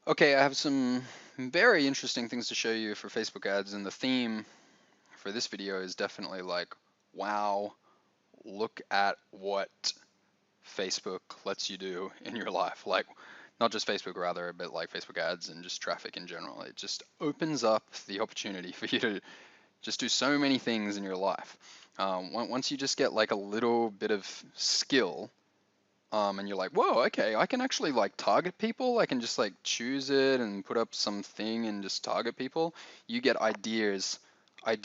Okay, I have some very interesting things to show you for Facebook ads, and the theme for this video is definitely like, wow, look at what Facebook lets you do in your life. Like, not just Facebook rather, but like Facebook ads and just traffic in general. It just opens up the opportunity for you to just do so many things in your life. Once you just get like a little bit of skill, and you're like, whoa, okay, I can actually like target people. I can just like choose it and put up something and just target people. You get ideas like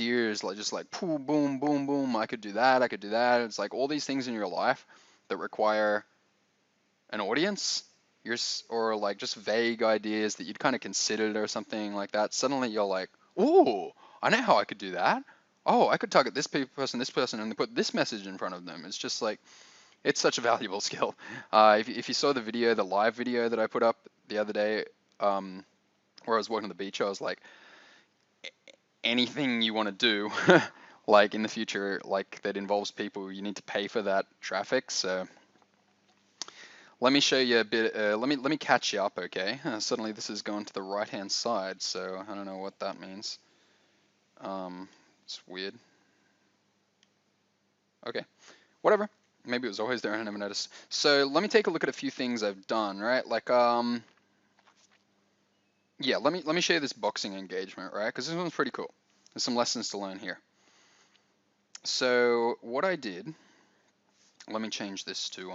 just like boom, boom, boom, boom. I could do that. I could do that. It's like all these things in your life that require an audience. Or like just vague ideas that you'd kind of considered or something like that. Suddenly you're like, ooh, I know how I could do that. Oh, I could target this person, and put this message in front of them. It's just like it's such a valuable skill. If you saw the video, the live video that I put up the other day, where I was walking on the beach, I was like, anything you want to do, like in the future, like that involves people, you need to pay for that traffic. So let me show you a bit. Let me catch you up, okay? Suddenly this is going to the right hand side, so I don't know what that means. It's weird. Okay, whatever. Maybe it was always there and I never noticed. So let me take a look at a few things I've done, right? Like yeah, let me show you this boxing engagement, right? Because this one's pretty cool. There's some lessons to learn here. So what I did, let me change this to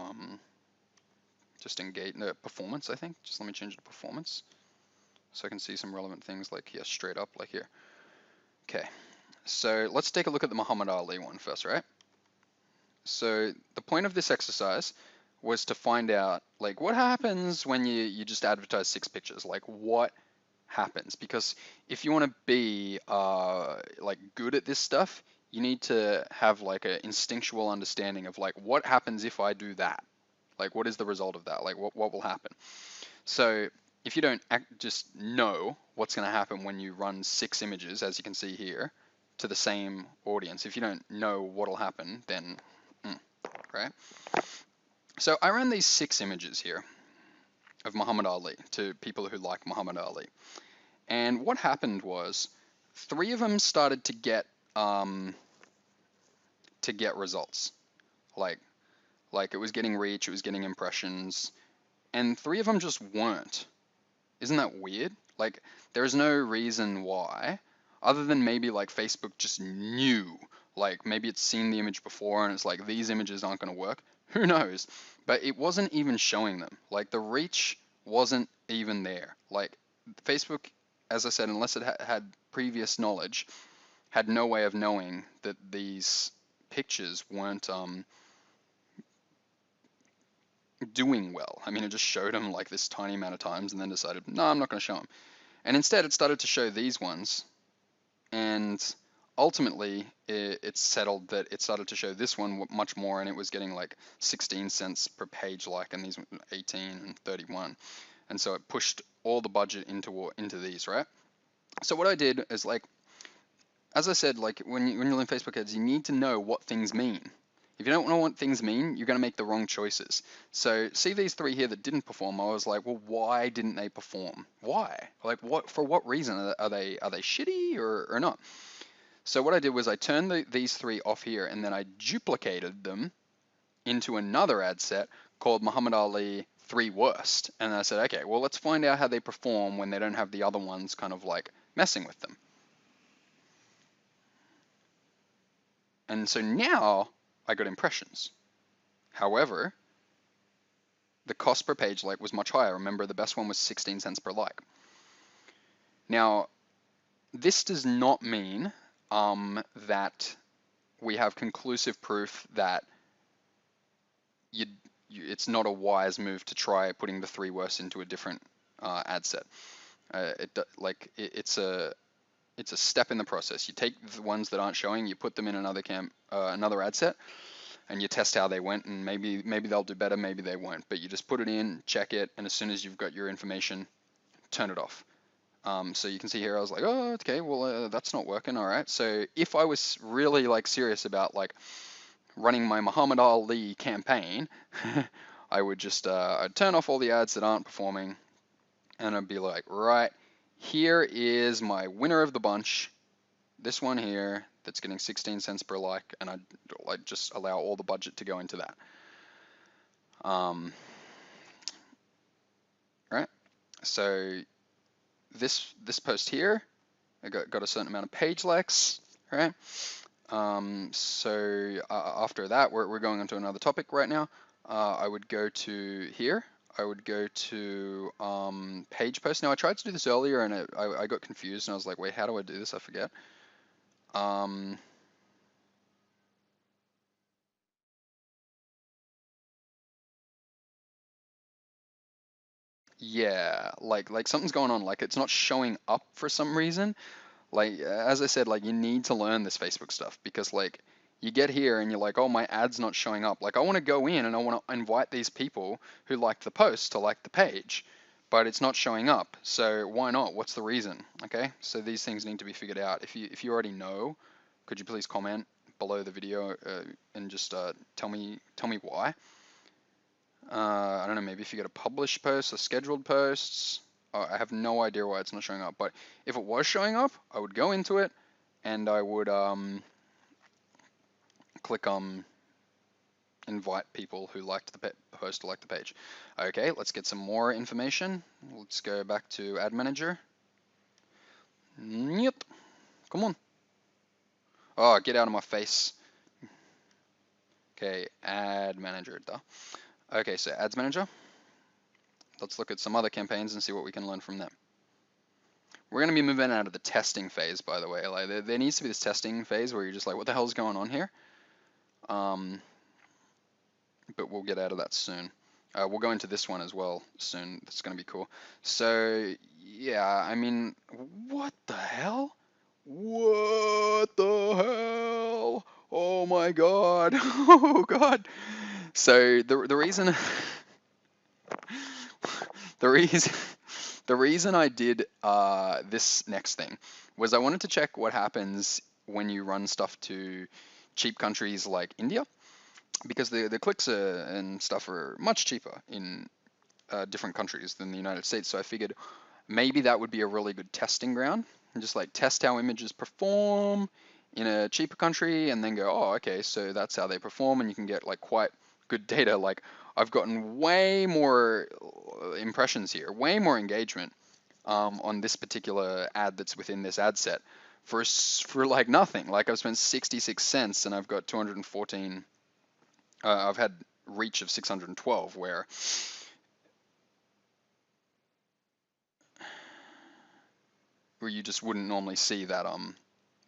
just engage performance, I think. Just let me change it to performance so I can see some relevant things like here, straight up, like here. Okay, so let's take a look at the Muhammad Ali one first, right? So the point of this exercise was to find out like what happens when you just advertise 6 pictures, like what happens, because if you want to be like good at this stuff, you need to have like an instinctual understanding of like what happens if I do that, like what is the result of that, like what will happen. So if you don't just know what's going to happen when you run 6 images, as you can see here, to the same audience, if you don't know what'll happen, then right. So I ran these 6 images here of Muhammad Ali to people who like Muhammad Ali. And what happened was 3 of them started to get results. Like like it was getting reach, it was getting impressions, and 3 of them just weren't. Isn't that weird? Like there's no reason why, other than maybe like Facebook just knew. Like maybe it's seen the image before and it's like these images aren't going to work. Who knows? But it wasn't even showing them. Like the reach wasn't even there. Like Facebook, as I said, unless it had previous knowledge, had no way of knowing that these pictures weren't doing well. I mean, it just showed them like this tiny amount of times and then decided, no, I'm not going to show them. And instead, it started to show these ones, and ultimately, it settled that it started to show this one much more, and it was getting like 16 cents per page like, and these 18 and 31. And so it pushed all the budget into these, right? So what I did is like, as I said, like when you learn Facebook ads, you need to know what things mean. If you don't know what things mean, you're going to make the wrong choices. So see these 3 here that didn't perform. I was like, well, why didn't they perform? Why? Like, what for? What reason? Are they shitty or not? So what I did was I turned these 3 off here, and then I duplicated them into another ad set called Muhammad Ali 3 Worst. And I said, okay, well, let's find out how they perform when they don't have the other ones kind of like messing with them. And so now I got impressions. However, the cost per page like was much higher. Remember, the best one was 16 cents per like. Now, this does not mean that we have conclusive proof that it's not a wise move to try putting the 3 worst into a different ad set. It's a step in the process. You take the ones that aren't showing, you put them in another ad set, and you test how they went, and maybe they'll do better, maybe they won't. But you just put it in, check it, and as soon as you've got your information, turn it off. So you can see here, I was like, oh, okay, well, that's not working. All right. So if I was really like serious about like running my Muhammad Ali campaign, I would just I'd turn off all the ads that aren't performing, and I'd be like, right, here is my winner of the bunch, this one here that's getting 16 cents per like, and I'd like just allow all the budget to go into that. Right, so this post here, I got a certain amount of page likes, right? So after that, we're going on to another topic right now. I would go to here. I would go to page post. Now I tried to do this earlier and I got confused and I was like, wait, how do I do this? I forget. Yeah, like something's going on. Like it's not showing up for some reason. Like as I said, like you need to learn this Facebook stuff because like you get here and you're like, oh, my ad's not showing up. Like I want to go in and I want to invite these people who liked the post to like the page, but it's not showing up. So why not? What's the reason? Okay, so these things need to be figured out. If you already know, could you please comment below the video and just tell me why? I don't know, maybe if you get a published post or scheduled posts. I have no idea why it's not showing up, but if it was showing up, I would go into it and I would click invite people who liked the post to like the page. Okay, let's get some more information. Let's go back to Ad Manager. Yep, come on. Oh, get out of my face. Okay, Ad Manager. Duh. Okay, so Ads Manager. Let's look at some other campaigns and see what we can learn from them. We're going to be moving out of the testing phase, by the way. Like there needs to be this testing phase where you're just like, what the hell's going on here? But we'll get out of that soon. We'll go into this one as well soon. That's going to be cool. So yeah, I mean, what the hell? What the hell? Oh my god! Oh god! So the reason the reason the reason I did this next thing was I wanted to check what happens when you run stuff to cheap countries like India, because the clicks and stuff are much cheaper in different countries than the United States. So I figured maybe that would be a really good testing ground and just like test how images perform in a cheaper country and then go, oh, okay, so that's how they perform, and you can get like quite good data. Like I've gotten way more impressions here, way more engagement on this particular ad that's within this ad set for like nothing. Like I've spent 66 cents and I've got 214. I've had reach of 612, where you just wouldn't normally see that.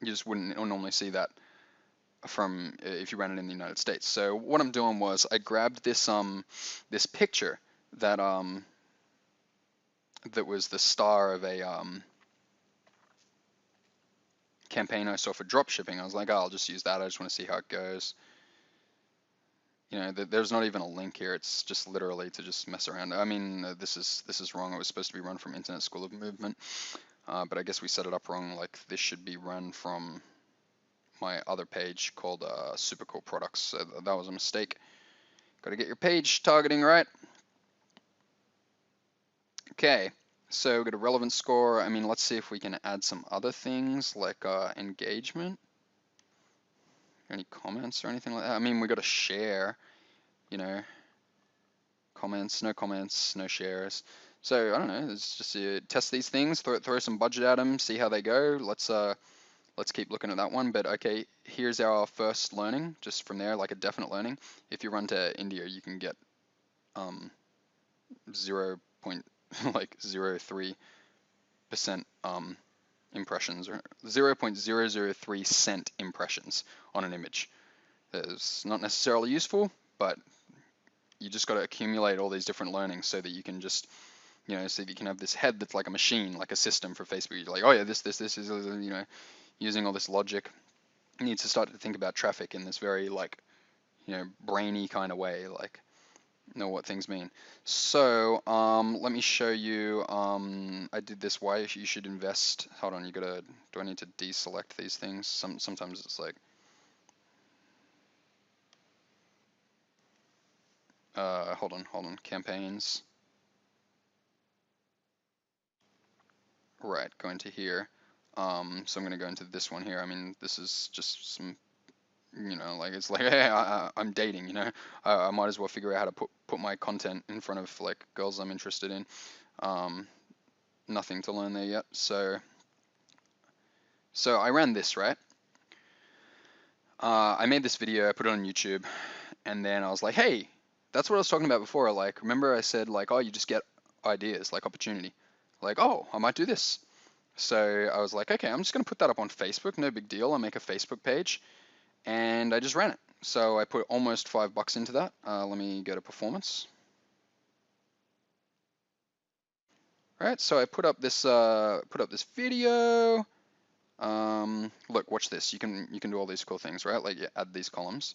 You just wouldn't normally see that from if you ran it in the United States. So what I'm doing was I grabbed this picture that that was the star of a campaign I saw for drop shipping. I was like, oh, I'll just use that. I just want to see how it goes. You know, there's not even a link here. It's just literally to just mess around. I mean, this is wrong. It was supposed to be run from Internet School of Movement, but I guess we set it up wrong. Like this should be run from my other page called Super Cool Products. So that was a mistake. Got to get your page targeting right. Okay, so we got a relevance score. I mean, let's see if we can add some other things like engagement. Any comments or anything like that? I mean, we got to share, you know, comments, no shares. So I don't know. Let's just test these things, throw some budget at them, see how they go. Let's keep looking at that one. But okay, here's our first learning. Just from there, like a definite learning. If you run to India, you can get 0. like 0.03% impressions, or 0.003 cent impressions on an image. It's not necessarily useful, but you just got to accumulate all these different learnings so that you can just, you know, so that you can have this head that's like a machine, like a system for Facebook. You're like, oh yeah, this is, you know, using all this logic. You need to start to think about traffic in this very like, you know, brainy kind of way, like know what things mean. So let me show you. I did this. Why you should invest. Hold on, you gotta. Do I need to deselect these things? Sometimes it's like. Hold on. Campaigns. right, go into here. So I'm going to go into this one here. I mean, this is just some, like it's like, hey, I'm dating, I might as well figure out how to put my content in front of like girls I'm interested in. Nothing to learn there yet. So I ran this, right? I made this video, I put it on YouTube, and then I was like, hey, that's what I was talking about before. Like, remember I said like, oh, you just get ideas, like opportunity. Like, oh, I might do this. So I was like, okay, I'm just gonna put that up on Facebook, no big deal. I'll make a Facebook page, and I just ran it. So I put almost $5 into that. Let me go to performance. All right, so I put up this video. Look, watch this. You can do all these cool things, right? Like add these columns.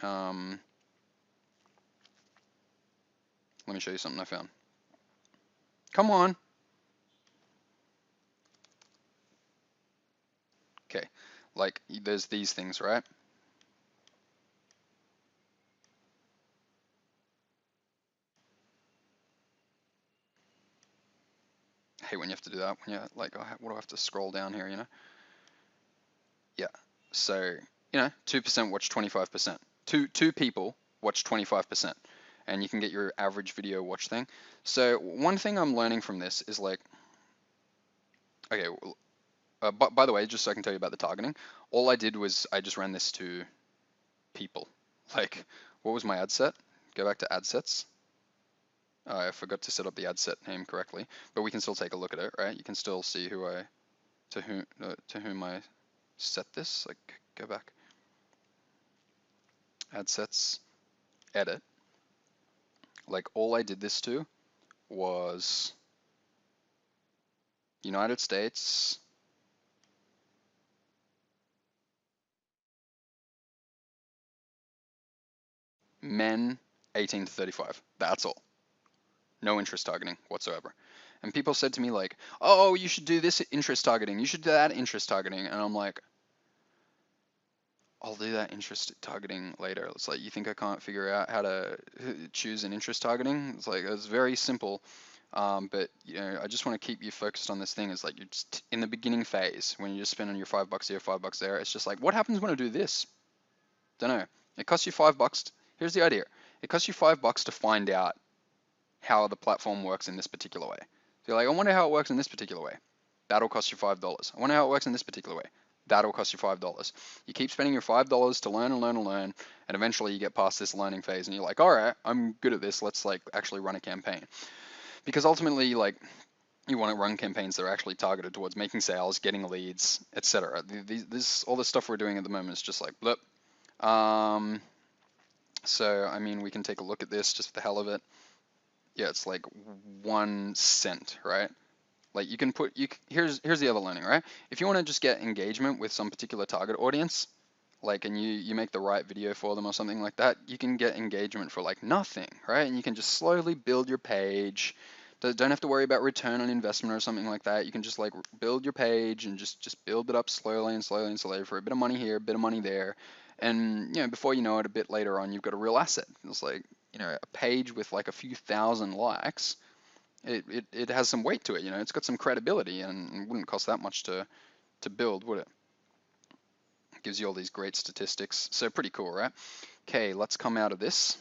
Let me show you something I found. Come on. Okay, like there's these things, right? I hate when you have to do that. When you're like, oh, what do I have to scroll down here, Yeah. So, 2% watch 25%. Two people watch 25%. And you can get your average video watch thing. So one thing I'm learning from this is like, okay, by the way, just so I can tell you about the targeting, all I did was I just ran this to people. Like, what was my ad set? Go back to ad sets. I forgot to set up the ad set name correctly, but we can still take a look at it, right? You can still see to whom I set this. Like, go back. Ad sets, edit. Like, all I did this to was United States, men 18 to 35. That's all. No interest targeting whatsoever. And people said to me like, oh, you should do this interest targeting. You should do that interest targeting. And I'm like, I'll do that interest targeting later. It's like, you think I can't figure out how to choose an interest targeting? It's like, it's very simple. But I just want to keep you focused on this thing. It's like you're just in the beginning phase when you're just spending your $5 here, $5 there. It's just like, what happens when I do this? Don't know. It costs you $5. Here's the idea. It costs you $5 to find out how the platform works in this particular way. So you're like, I wonder how it works in this particular way. That'll cost you $5. I wonder how it works in this particular way. That'll cost you $5. You keep spending your $5 to learn and learn and learn, and eventually you get past this learning phase and you're like, all right, I'm good at this. Let's like actually run a campaign. Because ultimately, like, you want to run campaigns that are actually targeted towards making sales, getting leads, etc. This all the stuff we're doing at the moment is just like blip. So I mean, we can take a look at this just for the hell of it. Yeah, it's like 1 cent, right? Like you can put here's the other learning, right? If you want to just get engagement with some particular target audience, like, and you make the right video for them or something like that, you can get engagement for like nothing, right? And you can just slowly build your page. Don't have to worry about return on investment or something like that. You can just like build your page and just build it up slowly and slowly and slowly for a bit of money here, a bit of money there, and before you know it, a bit later on, you've got a real asset. It's like a page with like a few thousand likes. It has some weight to it. It's got some credibility, and it wouldn't cost that much to build, would it? It gives you all these great statistics. So pretty cool, right? Okay, let's come out of this.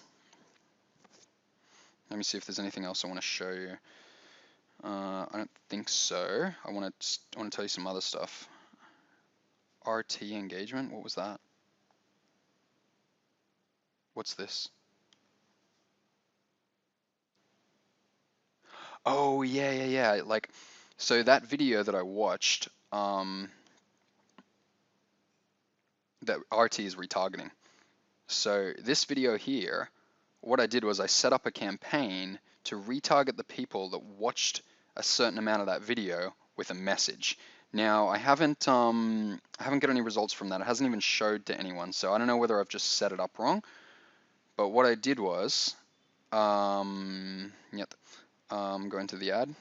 Let me see if there's anything else I want to show you. I don't think so. I want to tell you some other stuff. RT engagement. What was that? What's this? Oh yeah. Like, so that video that I watched, that RT is retargeting. So this video here, what I did was I set up a campaign to retarget the people that watched a certain amount of that video with a message. Now I haven't got any results from that. It hasn't even showed to anyone, so I don't know whether I've just set it up wrong. But what I did was, going to the ad,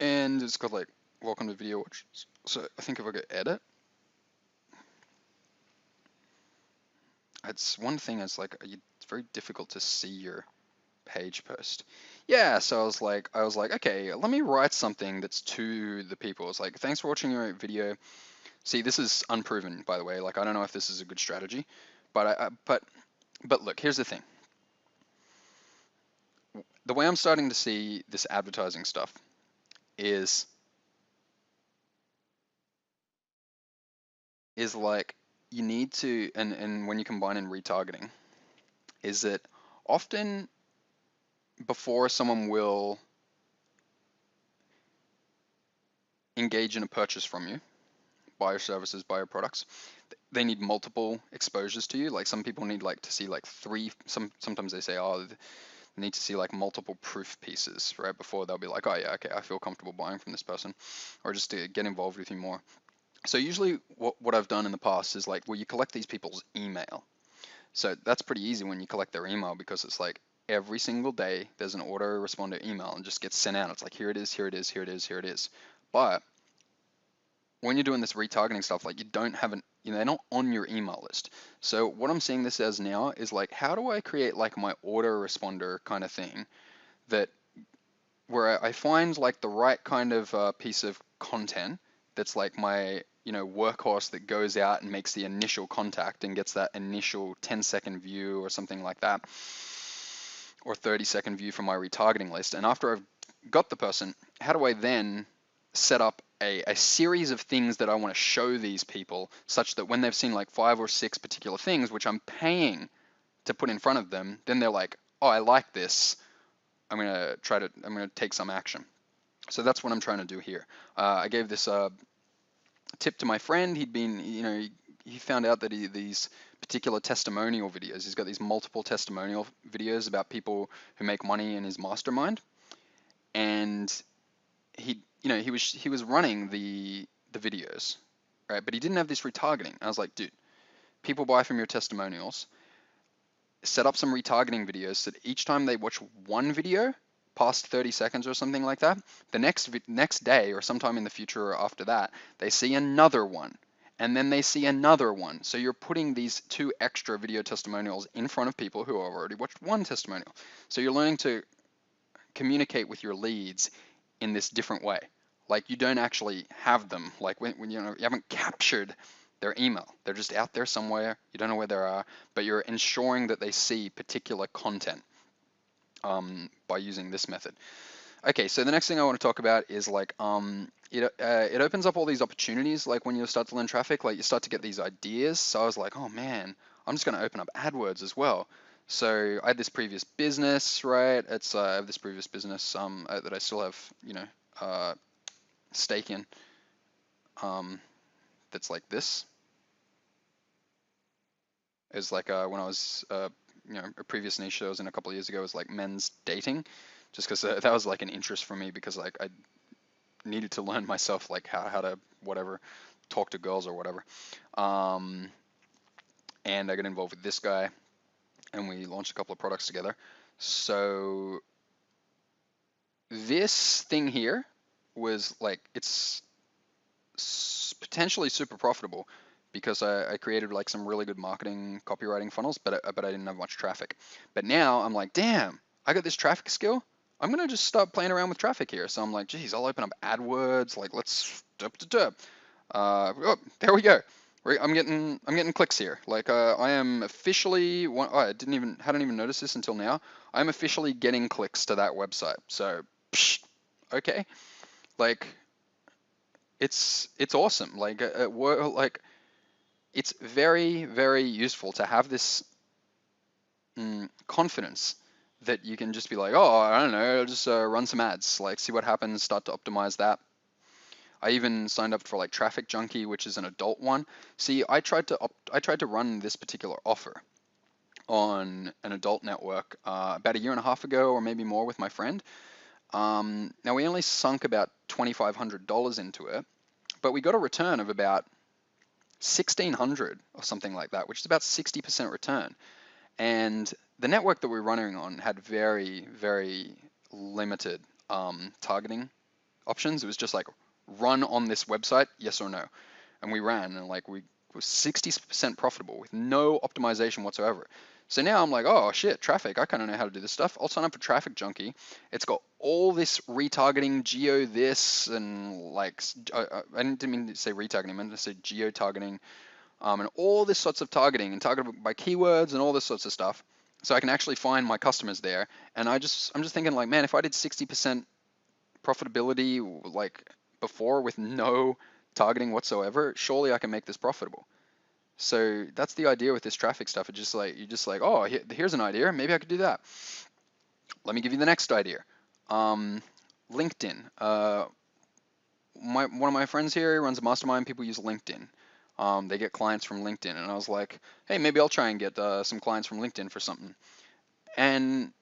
and it's got like welcome to video watch. So I think if I go edit, it's one thing. It's like it's very difficult to see your page post. Yeah, so I was like, okay, let me write something that's to the people. It's like, thanks for watching your video. See, this is unproven, by the way. Like, I don't know if this is a good strategy, but look, here's the thing. The way I'm starting to see this advertising stuff is like you need to, and when you combine in retargeting, is that often before someone will engage in a purchase from you, buy your services, buy your products, they need multiple exposures to you. Like some people need like to see like three, sometimes they say, oh, they need to see like multiple proof pieces, right? Before they'll be like, oh yeah, okay, I feel comfortable buying from this person, or just to get involved with you more. So usually what I've done in the past is like, well, you collect these people's email. So that's pretty easy when you collect their email, because it's like every single day there's an autoresponder email and just gets sent out. It's like, here it is, here it is, here it is, here it is. But when you're doing this retargeting stuff, like you don't have an, they're not on your email list. So what I'm seeing this as now is like, how do I create like my autoresponder kind of thing that where I find like the right kind of piece of content that's like my workhorse that goes out and makes the initial contact and gets that initial 10-second view or something like that, or 30-second view from my retargeting list. And after I've got the person, how do I then set up a series of things that I want to show these people, such that when they've seen like 5 or 6 particular things which I'm paying to put in front of them, then they're like, oh, I like this, I'm gonna take some action. So that's what I'm trying to do here. I gave this tip to my friend. He'd been, he found out that these particular testimonial videos, he's got these multiple testimonial videos about people who make money in his mastermind, and he was running the videos, right? But he didn't have this retargeting. I was like, dude, people buy from your testimonials. Set up some retargeting videos so that each time they watch one video past 30 seconds or something like that, the next day or sometime in the future or after that, they see another one, and then they see another one. So you're putting these 2 extra video testimonials in front of people who have already watched one testimonial. So you're learning to communicate with your leads in this different way. Like you don't actually have them, like when you haven't captured their email. They're just out there somewhere. You don't know where they are, but you're ensuring that they see particular content by using this method. Okay, so the next thing I want to talk about is like it opens up all these opportunities. Like when you start to learn traffic, like you start to get these ideas. So I was like, oh man, I'm just going to open up AdWords as well. So I had this previous business, right? I have this previous business that I still have, stake in. That's like this. Is like when I was a previous niche that I was in a couple of years ago was like men's dating, just because that was like an interest for me, because like I needed to learn myself like how to whatever talk to girls or whatever. And I got involved with this guy, and we launched a couple of products together. So this thing here was like, it's potentially super profitable, because I created like some really good marketing copywriting funnels, but I didn't have much traffic. But now I'm like, damn, I got this traffic skill. I'm gonna just start playing around with traffic here. So I'm like, geez, I'll open up AdWords. Like, let's oh, there we go. I'm getting clicks here. Like I am officially I hadn't even noticed this until now. I'm officially getting clicks to that website. So okay, like it's awesome. Like it's very, very useful to have this confidence that you can just be like, oh, I don't know, I'll just run some ads, like see what happens, start to optimize that. I even signed up for like Traffic Junkie, which is an adult one. See, I tried to run this particular offer on an adult network about a year and a half ago, or maybe more, with my friend. Now we only sunk about $2,500 into it, but we got a return of about 1,600 or something like that, which is about 60% return. And the network that we were running on had very, very limited targeting options. It was just like, run on this website, yes or no. And we ran, and like we were 60% profitable with no optimization whatsoever. So now I'm like, oh shit, traffic. I kind of know how to do this stuff. I'll sign up for Traffic Junkie. It's got all this retargeting, geo this, and like, I didn't mean to say retargeting, I meant to say geo targeting, and all this sorts of targeting and targeted by keywords and all this sorts of stuff. So I can actually find my customers there. And I'm just thinking like, man, if I did 60% profitability like before with no targeting whatsoever, surely I can make this profitable. So that's the idea with this traffic stuff. It's just like, you're just like, oh, here's an idea. Maybe I could do that. Let me give you the next idea. LinkedIn. One of my friends here runs a mastermind. People use LinkedIn. They get clients from LinkedIn, and I was like, hey, maybe I'll try and get some clients from LinkedIn for something. And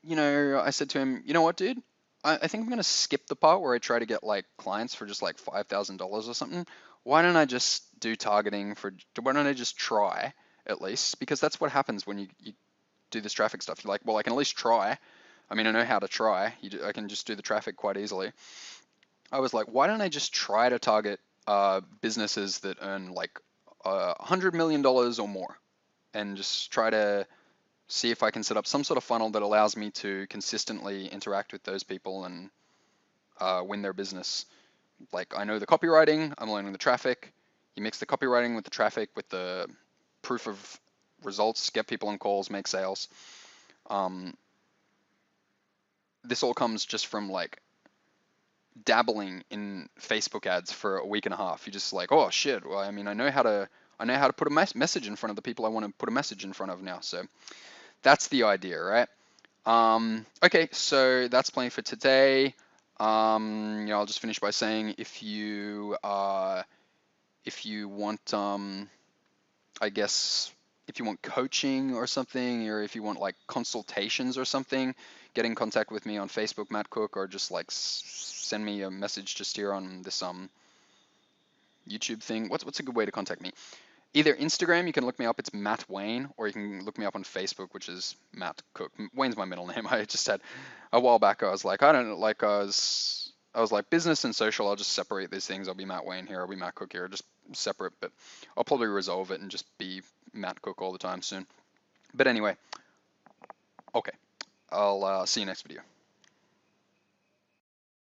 I said to him, you know what, dude? I think I'm gonna skip the part where I try to get like clients for just like $5,000 or something. Why don't I just do targeting for? Why don't I just try at least? Because that's what happens when you do this traffic stuff. You're like, well, I can at least try. I mean, I know how to try. I can just do the traffic quite easily. I was like, why don't I just try to target businesses that earn like $100 million or more, and just try to see if I can set up some sort of funnel that allows me to consistently interact with those people and win their business. Like, I know the copywriting, I'm learning the traffic. You mix the copywriting with the traffic with the proof of results, get people on calls, make sales. Um, this all comes just from like dabbling in Facebook ads for a week and a half. You're just like, oh shit. Well, I mean, I know how to put a message in front of the people I want to put a message in front of now. So that's the idea, right? Okay, so that's plenty for today. I'll just finish by saying if you want, I guess, if you want coaching or something, or if you want like consultations or something, get in contact with me on Facebook, Matt Cook, or just like send me a message just here on this YouTube thing. What's a good way to contact me? Either Instagram, you can look me up, it's Matt Wayne, or you can look me up on Facebook, which is Matt Cook. Wayne's my middle name. I just had a while back, I was like, I don't know, like I was like business and social, I'll just separate these things. I'll be Matt Wayne here, I'll be Matt Cook here, just separate, but I'll probably resolve it and just be Matt Cook all the time soon. But anyway, okay, I'll see you next video.